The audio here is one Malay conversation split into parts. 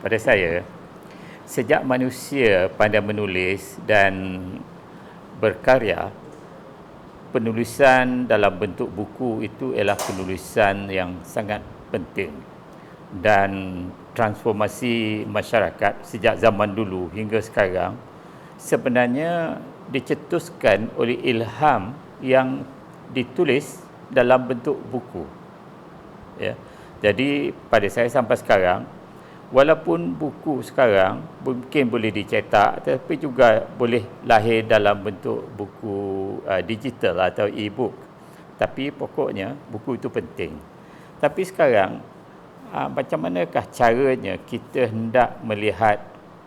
pada saya, sejak manusia pandai menulis dan berkarya, penulisan dalam bentuk buku itu ialah penulisan yang sangat penting. Dan transformasi masyarakat sejak zaman dulu hingga sekarang sebenarnya dicetuskan oleh ilham yang ditulis dalam bentuk buku. Ya. Jadi pada saya sampai sekarang, walaupun buku sekarang mungkin boleh dicetak, tapi juga boleh lahir dalam bentuk buku digital atau e-book. Tapi pokoknya buku itu penting. Tapi sekarang, macam manakah caranya kita hendak melihat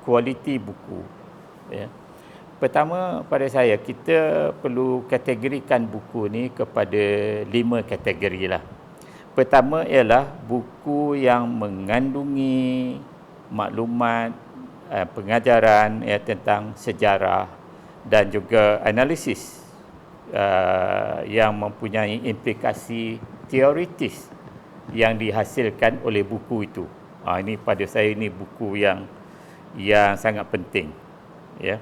kualiti buku? Ya. Pertama, pada saya, kita perlu kategorikan buku ni kepada 5 kategori lah. Pertama ialah buku yang mengandungi maklumat, pengajaran tentang sejarah dan juga analisis yang mempunyai implikasi teoritis yang dihasilkan oleh buku itu. Ini pada saya ini buku yang sangat penting. Ya.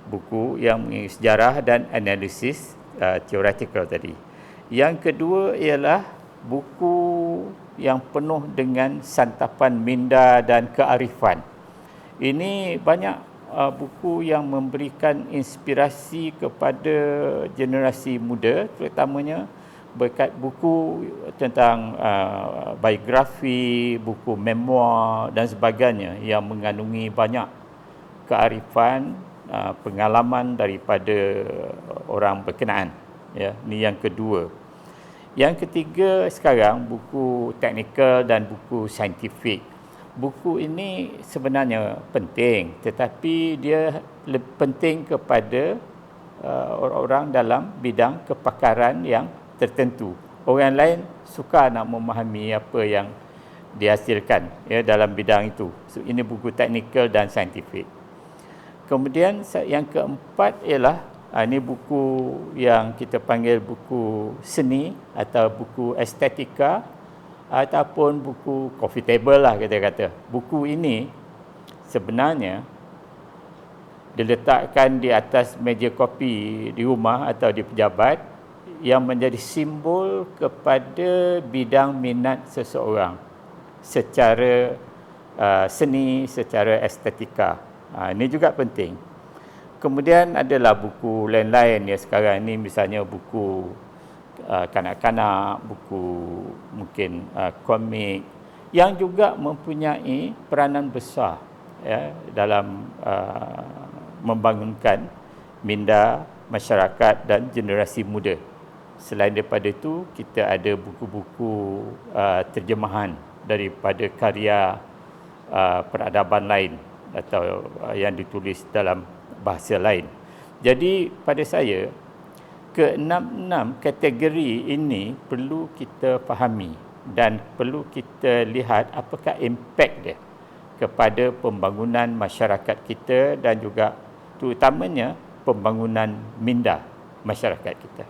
Buku yang mengandungi sejarah dan analisis theoretical tadi. Yang kedua ialah buku yang penuh dengan santapan minda dan kearifan. Ini banyak buku yang memberikan inspirasi kepada generasi muda, terutamanya berkat buku tentang biografi, buku memoir dan sebagainya yang mengandungi banyak kearifan, pengalaman daripada orang berkenaan. Ya, ini yang kedua. Yang ketiga sekarang, buku teknikal dan buku saintifik. Buku ini sebenarnya penting, tetapi dia penting kepada orang-orang dalam bidang kepakaran yang tertentu. Orang lain suka nak memahami apa yang dihasilkan dalam bidang itu. So, ini buku teknikal dan saintifik. Kemudian yang keempat ialah ini buku yang kita panggil buku seni atau buku estetika ataupun buku coffee table lah kita kata. Buku ini sebenarnya diletakkan di atas meja kopi di rumah atau di pejabat yang menjadi simbol kepada bidang minat seseorang secara seni, secara estetika. Ini juga penting. Kemudian adalah buku lain-lain ya sekarang ini, misalnya buku kanak-kanak, buku mungkin komik yang juga mempunyai peranan besar ya dalam membangunkan minda masyarakat dan generasi muda. Selain daripada itu, kita ada buku-buku terjemahan daripada karya peradaban lain atau yang ditulis dalam bahasa lain. Jadi pada saya, keenam kategori ini perlu kita fahami dan perlu kita lihat apakah impak dia kepada pembangunan masyarakat kita dan juga terutamanya pembangunan minda masyarakat kita.